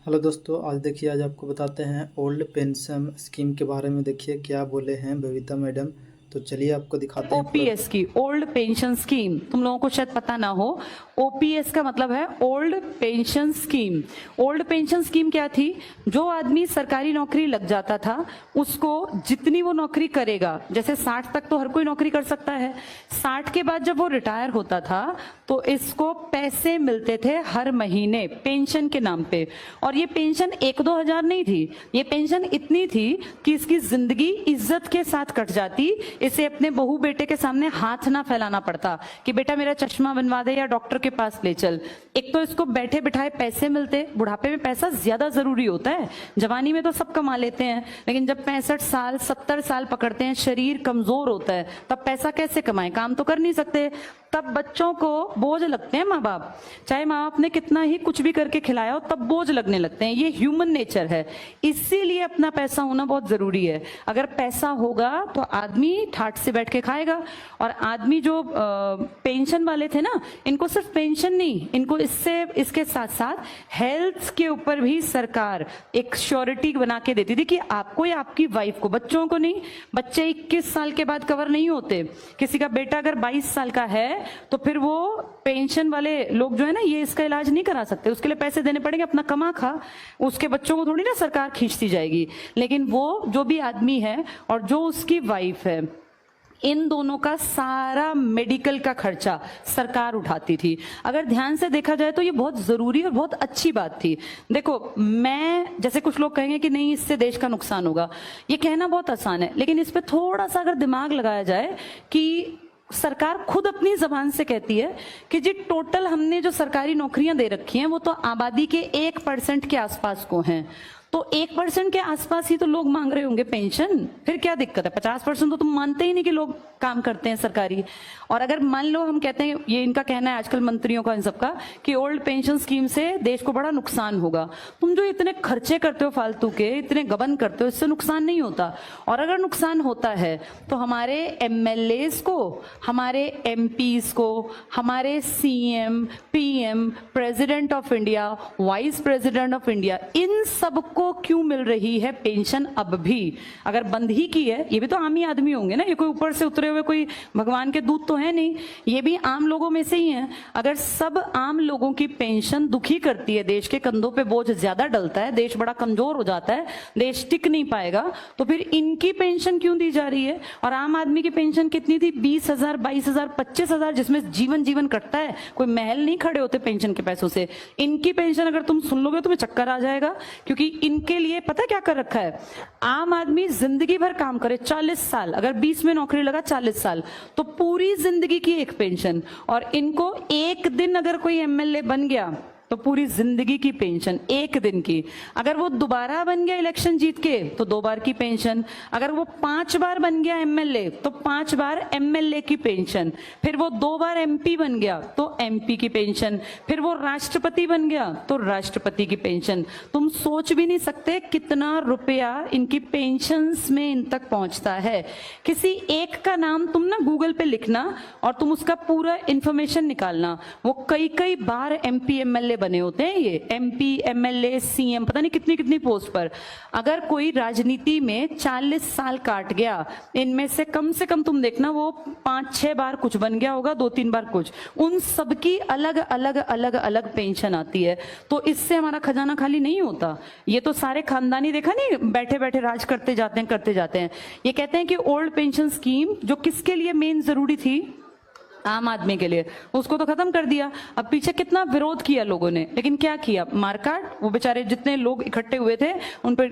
Hello दोस्तों, आज देखिए आज आपको बताते हैं ओल्ड पेंशन स्कीम के बारे में। देखिए क्या बोले हैं बबीता मैडम, तो चलिए आपको दिखाते हैं पूरा। ओपीएस की ओल्ड पेंशन स्कीम, तुम लोगों को शायद पता ना हो। ओपीएस का मतलब है old pension scheme. Old pension scheme क्या थी? जो आदमी सरकारी नौकरी लग जाता था उसको जितनी वो नौकरी करेगा, जैसे 60 तक तो हर कोई नौकरी कर सकता है, 60 के बाद जब वो रिटायर होता था तो इसको पैसे मिलते थे हर महीने पेंशन के नाम पे। और ये पेंशन 1-2 हजार नहीं थी, ये पेंशन इतनी थी कि इसकी जिंदगी इज्जत के साथ कट जाती। इसे अपने बहू बेटे के सामने हाथ ना फैलाना पड़ता कि बेटा मेरा चश्मा बनवा दे या डॉक्टर के पास ले चल। एक तो इसको बैठे बिठाए पैसे मिलते। बुढ़ापे में पैसा ज्यादा जरूरी होता है, जवानी में तो सब कमा लेते हैं, लेकिन जब 65 साल 70 साल पकड़ते हैं, शरीर कमजोर होता है, तब पैसा कैसे कमाए? काम तो कर नहीं सकते। तब बच्चों को बोझ लगते हैं माँ बाप, चाहे माँ बाप ने कितना ही कुछ भी करके खिलाया हो, तब बोझ लगने लगते हैं। ये ह्यूमन नेचर है, इसीलिए अपना पैसा होना बहुत जरूरी है। अगर पैसा होगा तो आदमी ठाट से बैठ के खाएगा। और आदमी जो पेंशन वाले थे ना, इनको सिर्फ पेंशन नहीं, इनको इसके साथ साथ हेल्थ के ऊपर भी सरकार एक श्योरिटी बना के देती थी कि आपको या आपकी वाइफ को, बच्चों को नहीं। बच्चे 21 साल के बाद कवर नहीं होते। किसी का बेटा अगर 22 साल का है तो फिर वो पेंशन वाले लोग जो है ना, ये इसका इलाज नहीं करा सकते, उसके लिए पैसे देने पड़ेंगे। अपना कमा खा, उसके बच्चों को थोड़ी ना सरकार खींचती जाएगी। लेकिन वो जो भी आदमी है और जो उसकी वाइफ है, इन दोनों का सारा मेडिकल का खर्चा सरकार उठाती थी। अगर ध्यान से देखा जाए तो ये बहुत जरूरी और बहुत अच्छी बात थी। देखो, मैं जैसे कुछ लोग कहेंगे कि नहीं इससे देश का नुकसान होगा, ये कहना बहुत आसान है, लेकिन इस पे थोड़ा सा अगर दिमाग लगाया जाए कि सरकार खुद अपनी जबान से कहती है कि जी टोटल हमने जो सरकारी नौकरियां दे रखी हैं वो तो आबादी के 1% के आसपास को हैं। तो 1% के आसपास ही तो लोग मांग रहे होंगे पेंशन, फिर क्या दिक्कत है? 50% तो तुम मानते ही नहीं कि लोग काम करते हैं सरकारी। और अगर मान लो हम कहते हैं, ये इनका कहना है आजकल मंत्रियों का इन सबका, कि ओल्ड पेंशन स्कीम से देश को बड़ा नुकसान होगा। तुम जो इतने खर्चे करते हो फालतू के, इतने गबन करते हो, इससे नुकसान नहीं होता। और अगर नुकसान होता है तो हमारे एमएलएस को, हमारे एमपीज को, हमारे CM, PM, president of India, vice president of India, इन सबको क्यों मिल रही है पेंशन अब भी? अगर बंद ही की है, ये भी तो आम ही आदमी होंगे ना, ये कोई ऊपर से उतरे हुए कोई भगवान के दूत तो है नहीं, ये भी आम लोगों में से ही हैं। अगर सब आम लोगों की पेंशन दुखी करती है, देश के कंधों पे बोझ ज्यादा डलता है, देश बड़ा कमजोर हो जाता है, देश टिक नहीं पाएगा, तो फिर इनकी पेंशन क्यों दी जा रही है? और आम आदमी की पेंशन कितनी थी? 20,000, 22,000, 25,000, जिसमें जीवन कटता है, कोई महल नहीं खड़े होते पेंशन के पैसों से। इनकी पेंशन अगर तुम सुन लोगे तुम्हें चक्कर आ जाएगा, क्योंकि इनके लिए पता क्या कर रखा है? आम आदमी जिंदगी भर काम करे, 40 साल, अगर 20 में नौकरी लगा 40 साल, तो पूरी जिंदगी की एक पेंशन। और इनको एक दिन अगर कोई एमएलए बन गया तो पूरी जिंदगी की पेंशन एक दिन की। अगर वो दोबारा बन गया इलेक्शन जीत के तो 2 बार की पेंशन। अगर वो 5 बार बन गया एमएलए तो 5 बार एमएलए की पेंशन। फिर वो 2 बार एमपी बन गया तो एमपी की पेंशन। फिर वो राष्ट्रपति बन गया तो राष्ट्रपति की पेंशन। तुम सोच भी नहीं सकते कितना रुपया इनकी पेंशन्स में इन तक पहुंचता है। किसी एक का नाम तुम ना गूगल पे लिखना और तुम उसका पूरा इंफॉर्मेशन निकालना, वो कई बार एमपी एमएलए बने होते हैं। ये एमपी, एमएलए, सीएम, पता नहीं कितनी कितनी पोस्ट पर। अगर कोई राजनीति में 40 साल काट गया, इनमें से कम तुम देखना वो 5-6 बार कुछ बन गया होगा, 2-3 बार कुछ। उन सबकी अलग अलग पेंशन आती है। तो इससे हमारा खजाना खाली नहीं होता। ये तो सारे खानदानी, देखा नहीं, बैठे बैठे राज करते जाते हैं। ये कहते हैं कि ओल्ड पेंशन स्कीम जो किसके लिए मेन जरूरी थी? आम आदमी के लिए, उसको तो खत्म कर दिया। अब पीछे कितना विरोध किया लोगों ने, लेकिन क्या किया? मारकाट। वो बेचारे जितने लोग इकट्ठे हुए थे उन पर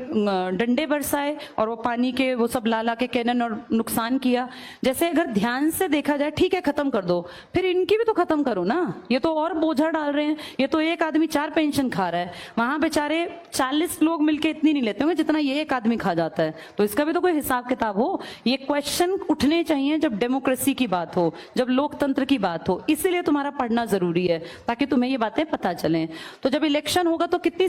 डंडे बरसाए और वो पानी के वो सब ला के कैनन और नुकसान किया। जैसे अगर ध्यान से देखा जाए, ठीक है खत्म कर दो, फिर इनकी भी तो खत्म करो ना। ये तो और बोझा डाल रहे हैं। ये तो एक आदमी 4 पेंशन खा रहा है, वहां बेचारे 40 लोग मिलकर इतनी नहीं लेते होंगे जितना ये एक आदमी खा जाता है। तो इसका भी तो कोई हिसाब किताब हो। ये क्वेश्चन उठने चाहिए जब डेमोक्रेसी की बात हो, जब लोकतंत्र की बात हो। इसीलिए तुम्हारा पढ़ना जरूरी है, ताकि तुम्हें ये बातें पता चलें। तो जब इलेक्शन होगा तो कितनी